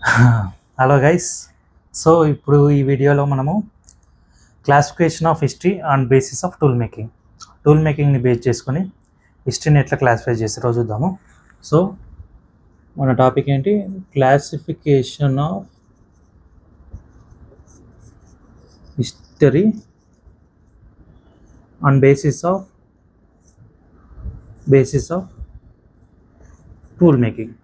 Hello guys. So ఇప్పుడు ఈ వీడియోలో మనము classification of history and basis of tool మేకింగ్ని బేస్ చేసుకొని హిస్టరీని ఎట్లా క్లాసిఫై చేస్తారో చూద్దాము. సో మన టాపిక్ ఏంటి? Classification of history and basis of tool making.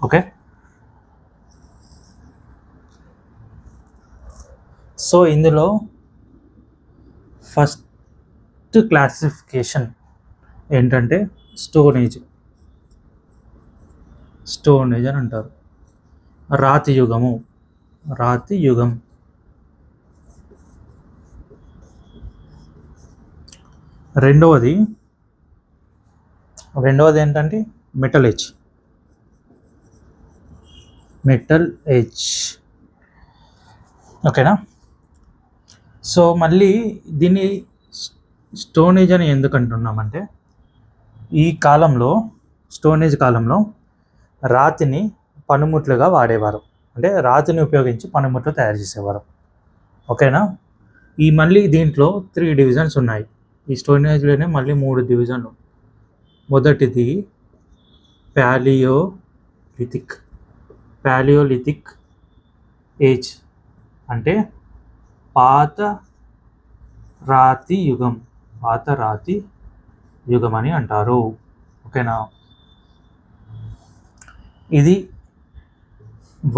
Okay, so ఇందులో ఫస్ట్ క్లాసిఫికేషన్ ఏంటంటే స్టోన్ ఏజ్ అని అంటారు. రాతి యుగం. రెండవది ఏంటంటే మెటల్ ఏజ్. ఓకేనా? సో మళ్ళీ దీన్ని స్టోన్ ఏజ్ అని ఎందుకు అంటున్నామంటే, ఈ కాలంలో స్టోన్ ఏజ్ కాలంలో రాతిని పనిముట్లుగా వాడేవారు, అంటే రాతిని ఉపయోగించి పనిముట్లు తయారు చేసేవారు. ఓకేనా? మళ్ళీ దీంట్లో 3 డివిజన్స్ ఉన్నాయి. ఈ స్టోన్ ఏజ్లోనే మళ్ళీ 3 డివిజన్లు. మొదటిది ప్యాలియోలిథిక్ ఏజ్, అంటే పాత రాతి యుగం అని అంటారు. ఓకేనా? ఇది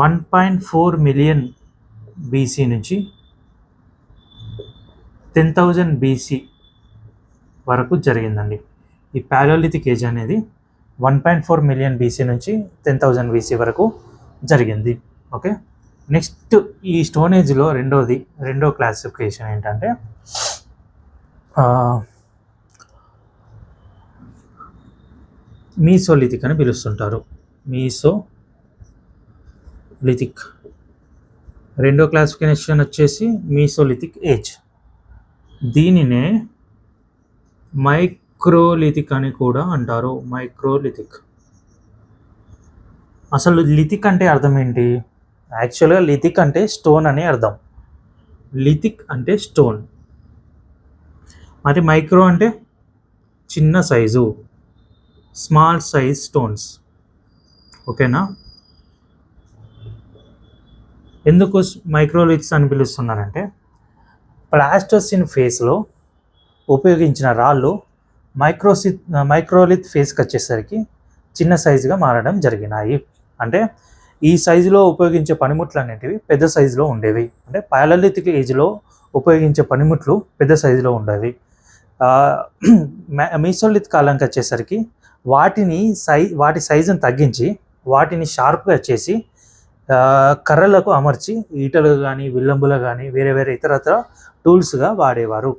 1.4 మిలియన్ బీసీ నుంచి 10,000 బీసీ వరకు జరిగిందండి. ఈ ప్యాలియోలిథిక్ ఏజ్ అనేది 1.4 మిలియన్ బీసీ నుంచి 10,000 బీసీ వరకు జరిగింది. ఓకే, నెక్స్ట్ ఈ స్టోన్ ఏజ్లో రెండో క్లాసిఫికేషన్ ఏంటంటే మీసోలిథిక్ అని పిలుస్తుంటారు. రెండో క్లాసిఫికేషన్ వచ్చేసి మీసోలిథిక్ ఏజ్. దీనినే మైక్రోలిథిక్ అని కూడా అంటారు. అసలు లిథిక్ అంటే అర్థం ఏంటి? యాక్చువల్గా లిథిక్ అంటే స్టోన్ అని అర్థం. లిథిక్ అంటే స్టోన్, మరి మైక్రో అంటే చిన్న సైజు, స్మాల్ సైజ్ స్టోన్స్. ఓకేనా? ఎందుకు మైక్రోలిథ్స్ అని పిలుస్తున్నారంటే, ప్లాస్టోసిన్ ఫేస్లో ఉపయోగించిన రాళ్ళు మైక్రోలిత్ ఫేస్కి వచ్చేసరికి చిన్న సైజుగా మారడం జరిగినాయి. అంటే ఈ సైజులో ఉపయోగించే పనిముట్లు అనేటివి పెద్ద సైజులో ఉండేవి. అంటే ప్యాలియోలిథిక్ ఏజ్లో ఉపయోగించే పనిముట్లు పెద్ద సైజులో ఉండేవి. మీసోలిథ్ కాలంకి వచ్చేసరికి వాటి సైజును తగ్గించి వాటిని షార్ప్గా చేసి కర్రలకు అమర్చి ఈటలు కానీ విల్లంబులు కానీ వేరే ఇతరత్ర టూల్స్గా వాడేవారు.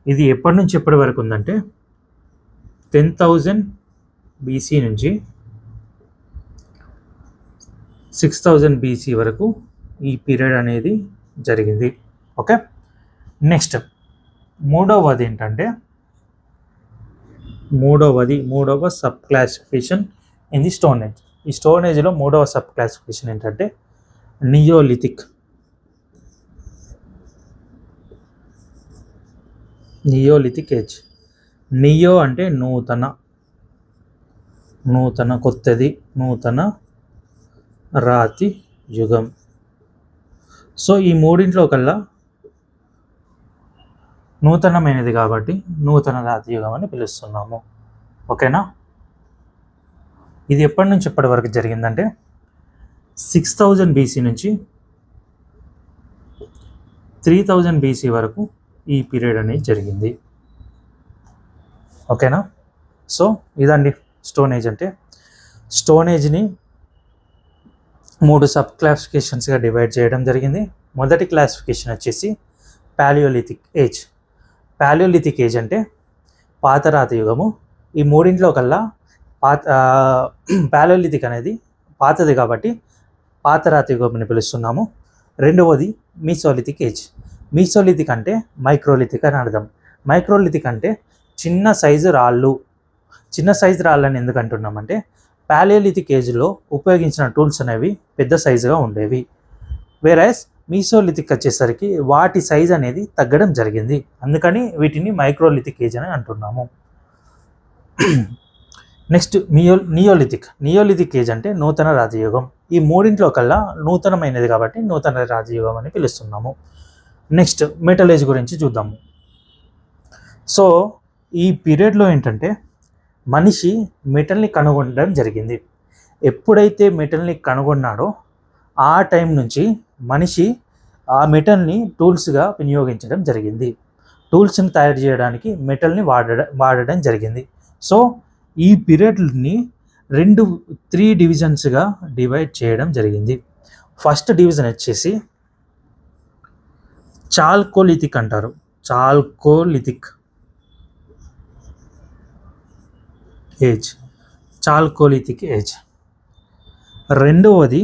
ఇది ఎప్పటి నుంచి ఎప్పటి వరకు ఉందంటే 10,000 బీసీ నుంచి 6,000 బీసీ వరకు ఈ పీరియడ్ అనేది జరిగింది. ఓకే, నెక్స్ట్ మూడవది ఏంటంటే మూడవ sub classification in the stone age. ఈ స్టోన్ ఏజ్లో మూడవ సబ్ క్లాసిఫికేషన్ ఏంటంటే నియోలిథిక్ ఏజ్. నియో అంటే కొత్తది, నూతన రాతి యుగం. సో ఈ మూడింట్లో కల్లా నూతనమైనది కాబట్టి నూతన రాతి యుగం అని పిలుస్తున్నాము. ఓకేనా? ఇది ఎప్పటి నుంచి ఎప్పటి వరకు జరిగిందంటే 6,000 బీసీ నుంచి 3,000 బీసీ వరకు ఈ పీరియడ్ అనేది జరిగింది. ఓకేనా? సో ఇదండి స్టోన్ ఏజ్ అంటే. స్టోన్ ఏజ్ని 3 సబ్ క్లాసిఫికేషన్స్గా డివైడ్ చేయడం జరిగింది. మొదటి క్లాసిఫికేషన్ వచ్చేసి ప్యాలియోలిథిక్ ఏజ్ అంటే పాత రాతి యుగము. ఈ మూడింట్లో కల్లా ప్యాలియోలిథిక్ అనేది పాతది కాబట్టి పాత రాతి యుగం అని పిలుస్తున్నాము. రెండవది మీసోలిథిక్ ఏజ్. మీసోలిథిక్ అంటే మైక్రోలిథిక్ అని అర్థం. మైక్రోలిథిక్ అంటే చిన్న సైజు రాళ్ళు అని ఎందుకు అంటున్నామంటే, పాలియోలిథిక్ ఏజ్లో ఉపయోగించిన టూల్స్ అనేవి పెద్ద సైజుగా ఉండేవి. వేరైస్ మీసోలిథిక్ వచ్చేసరికి వాటి సైజ్ అనేది తగ్గడం జరిగింది. అందుకని వీటిని మైక్రోలిథిక్ ఏజ్ అని అంటున్నాము. నెక్స్ట్ నియోలిథిక్ ఏజ్ అంటే నూతన రాజయుగం. ఈ మూడింట్లో కల్లా నూతనమైనది కాబట్టి నూతన రాజయుగం అని పిలుస్తున్నాము. నెక్స్ట్ మెటల్ ఏజ్ గురించి చూద్దాము. సో ఈ పీరియడ్లో ఏంటంటే మనిషి మెటల్ని కనుగొనడం జరిగింది. ఎప్పుడైతే మెటల్ని కనుగొన్నాడో ఆ టైం నుంచి మనిషి ఆ మెటల్ని టూల్స్గా వినియోగించడం జరిగింది. టూల్స్ని తయారు చేయడానికి మెటల్ని వాడడం జరిగింది. సో ఈ పీరియడ్ని 3 డివిజన్స్గా డివైడ్ చేయడం జరిగింది. ఫస్ట్ డివిజన్ వచ్చేసి చాల్కోలిథిక్ అంటారు. Chalcolithic age. రెండవది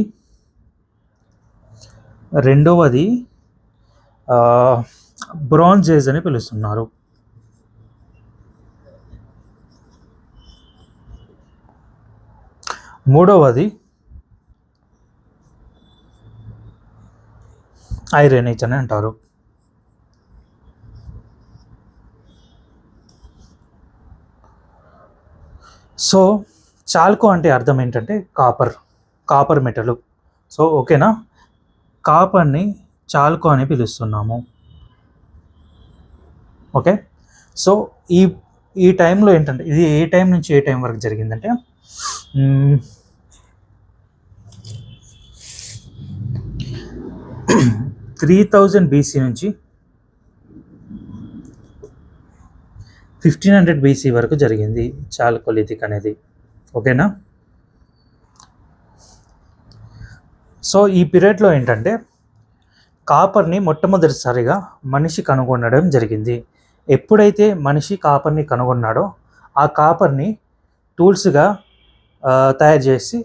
బ్రాంజ్ ఏజ్ అని పిలుస్తున్నారు. మూడవది ఐరన్ ఏజ్ అని అంటారు. సో చాల్కో అంటే అర్థం ఏంటంటే కాపర్ మెటల్. సో ఓకేనా, కాపర్ని చాల్కో అని పిలుస్తున్నాము. ఓకే, సో ఈ టైంలో ఏంటంటే ఇది ఏ టైం నుంచి ఏ టైం వరకు జరిగిందంటే 3000 BC నుంచి 1500 BC వరకు జరిగింది చాల్కోలిథిక్ అనేది. ఓకేనా, సో ఈ పీరియడ్లో ఏంటంటే కాపర్ని మొట్టమొదటిసారిగా మనిషి కనుగొనడం జరిగింది. ఎప్పుడైతే మనిషి కాపర్ని కనుగొన్నాడో ఆ కాపర్ని టూల్స్గా తయారు చేసి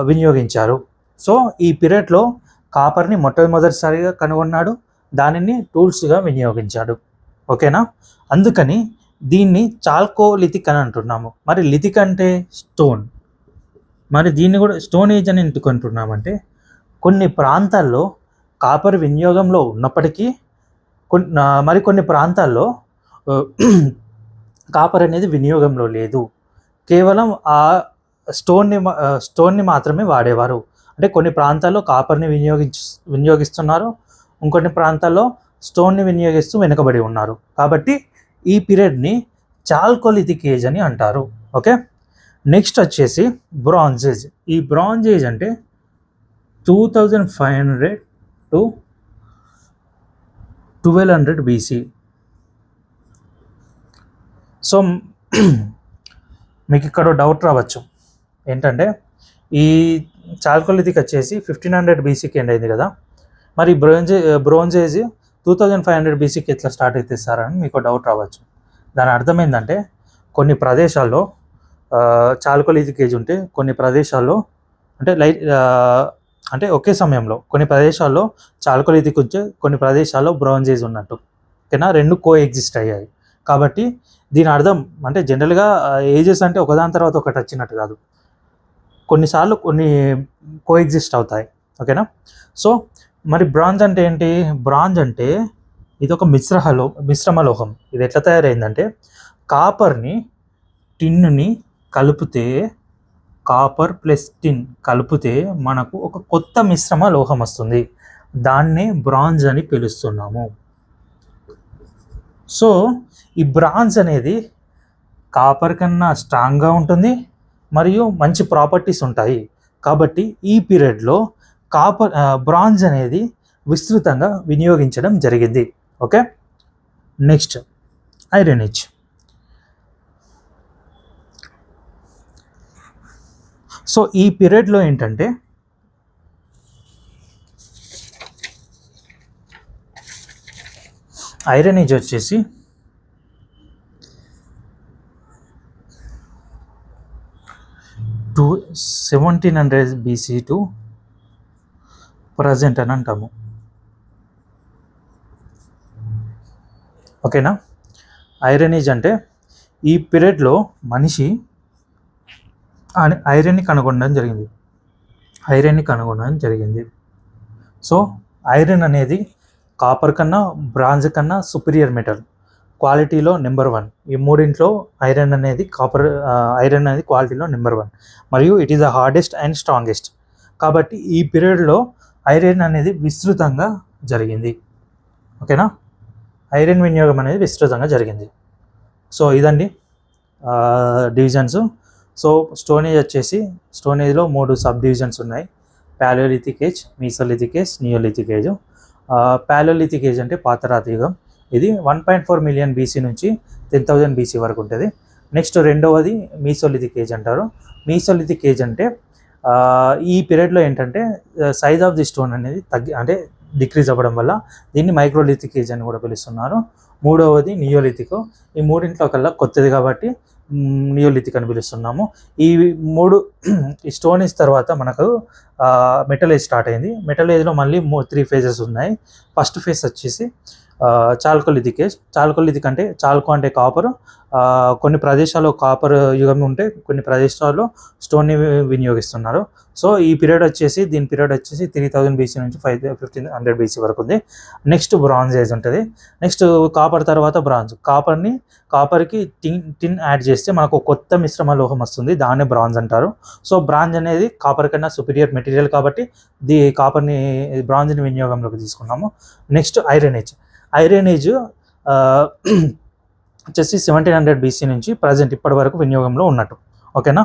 వినియోగించారు. సో ఈ పీరియడ్లో కాపర్ని మొట్టమొదటిసారిగా కనుగొన్నాడు, దానిని టూల్స్గా వినియోగించాడు. ఓకేనా, అందుకని దీన్ని చాల్కోలిథిక్ అని అంటున్నాము. మరి లిథిక్ అంటే స్టోన్. మరి దీన్ని కూడా స్టోన్ ఏజ్ అని ఎందుకు అంటున్నామంటే కొన్ని ప్రాంతాల్లో కాపర్ వినియోగంలో ఉన్నప్పటికీ మరికొన్ని ప్రాంతాల్లో కాపర్ అనేది వినియోగంలో లేదు. కేవలం ఆ స్టోన్ని మాత్రమే వాడేవారు. అంటే కొన్ని ప్రాంతాల్లో కాపర్ని వినియోగిస్తున్నారు, ఇంకొన్ని ప్రాంతాల్లో స్టోన్ని వినియోగిస్తూ వెనుకబడి ఉన్నారు. కాబట్టి ఈ పీరియడ్ని చాల్కోలిథిక్ ఏజ్ అని అంటారు. ఓకే, నెక్స్ట్ వచ్చేసి బ్రాంజ్ ఏజ్. ఈ బ్రాంజ్ ఏజ్ అంటే 2500 to 1200 BC. సో మీకు ఇక్కడ డౌట్ రావచ్చు ఏంటంటే ఈ చాల్కోలిథిక్ వచ్చేసి 1500 BCకి ఎండ్ అయింది కదా, మరి బ్రోంజ్ ఏజ్ 2500 BCకి ఎట్లా స్టార్ట్ అయితే సార్ అని మీకు డౌట్ రావచ్చు. దాని అర్థం ఏంటంటే కొన్ని ప్రదేశాల్లో చాల్కోలిథిక్ ఏజ్ ఉంటే కొన్ని ప్రదేశాల్లో అంటే ఒకే సమయంలో కొన్ని ప్రదేశాల్లో చాల్కోలిథిక్ ఉంటే కొన్ని ప్రదేశాల్లో బ్రాంజ్ ఏజ్ ఉన్నట్టు. ఓకేనా, రెండు ఎగ్జిస్ట్ అయ్యాయి. కాబట్టి దీని అర్థం అంటే జనరల్గా ఏజెస్ అంటే ఒకదాని తర్వాత ఒకటి వచ్చినట్టు కాదు, కొన్నిసార్లు కొన్ని ఎగ్జిస్ట్ అవుతాయి. ఓకేనా, సో మరి బ్రాంజ్ అంటే ఏంటి? బ్రాంజ్ అంటే ఇది ఒక మిశ్రమ లోహం. ఇది ఎట్లా తయారైందంటే కాపర్ని టిన్ని కలిపితే, కాపర్ ప్లస్ టిన్ కలిపితే మనకు ఒక కొత్త మిశ్రమ లోహం వస్తుంది. దాన్నే బ్రాంజ్ అని పిలుస్తున్నాము. సో ఈ బ్రాంజ్ అనేది కాపర్ కన్నా స్ట్రాంగ్గా ఉంటుంది మరియు మంచి ప్రాపర్టీస్ ఉంటాయి. కాబట్టి ఈ పీరియడ్లో బ్రాంజ్ అనేది విస్తృతంగా వినియోగించడం జరిగింది. Okay, next iron age. So ఈ పీరియడ్లో ఏంటంటే ఐరన్ ఏజ్ వచ్చేసి 1700 BC టు ప్రజెంట్ అని అంటాము. ఓకేనా, ఐరన్ ఏజ్ అంటే ఈ పీరియడ్లో మనిషి ఐరన్ని కనుగొనడం జరిగింది. సో ఐరన్ అనేది కాపర్ కన్నా బ్రాంజ్ కన్నా సుపీరియర్ మెటల్, క్వాలిటీలో నెంబర్ 1. ఈ మూడింట్లో ఐరన్ అనేది క్వాలిటీలో నెంబర్ 1 మరియు it is the hardest and strongest. కాబట్టి ఈ పీరియడ్లో ఐరన్ అనేది విస్తృతంగా జరిగింది. ఓకేనా, ఐరన్ వినియోగం అనేది విస్తృతంగా జరిగింది. సో ఇదండి డివిజన్స్. సో స్టోనేజ్లో 3 సబ్ డివిజన్స్ ఉన్నాయి: Palaeolithic age, Mesolithic age, neolithic age. Palaeolithic age అంటే పాతరాతి యుగం. ఇది 1.4 మిలియన్ బీసీ నుంచి 10,000 బీసీ వరకు ఉంటుంది. నెక్స్ట్ రెండవది మీసోలిథిక్ ఏజ్ అంటారు. మీసోలిథిక్ ఏజ్ అంటే ఈ పీరియడ్లో ఏంటంటే సైజ్ ఆఫ్ ది స్టోన్ అనేది డిక్రీజ్ అవ్వడం వల్ల దీన్ని మైక్రోలిథిక్ ఏజ్ అని కూడా పిలుస్తున్నారు. మూడవది నియోలిథిక్. ఈ మూడింట్లో కల్లా కొత్తది కాబట్టి నియోలిథిక్ అని పిలుస్తున్నాము. ఈ 3 స్టోన్ ఏజ్ తర్వాత మనకు మెటల్ ఏజ్ స్టార్ట్ అయింది. మెటల్ ఏజ్లో మళ్ళీ 3 ఫేజెస్ ఉన్నాయి. ఫస్ట్ ఫేజ్ వచ్చేసి చాల్కోలిథిక్ ఏజ్. చాల్కోలిథిక్ అంటే చాల్కో అంటే కాపర్. కొన్ని ప్రదేశాల్లో కాపర్ యుగం ఉంటే కొన్ని ప్రదేశాల్లో స్టోన్ని వినియోగిస్తున్నారు. సో దీని పీరియడ్ వచ్చేసి 3000 బీసీ నుంచి 1500 బీసీ వరకు ఉంది. నెక్స్ట్ బ్రాంజ్ ఏజ్ ఉంటుంది. నెక్స్ట్ కాపర్ తర్వాత బ్రాంజ్. కాపర్కి టిన్ యాడ్ చేస్తే మనకు కొత్త మిశ్రమ లోహం వస్తుంది, దాన్నే బ్రాంజ్ అంటారు. సో బ్రాంజ్ అనేది కాపర్ కన్నా సుపీరియర్ మెటీరియల్ కాబట్టి బ్రాంజ్ని వినియోగంలోకి తీసుకున్నాము. నెక్స్ట్ ఐరన్ ఏజ్ వచ్చేసి 1700 బీసీ నుంచి ప్రజెంట్ ఇప్పటి వరకు వినియోగంలో ఉన్నట్టు. ఓకేనా.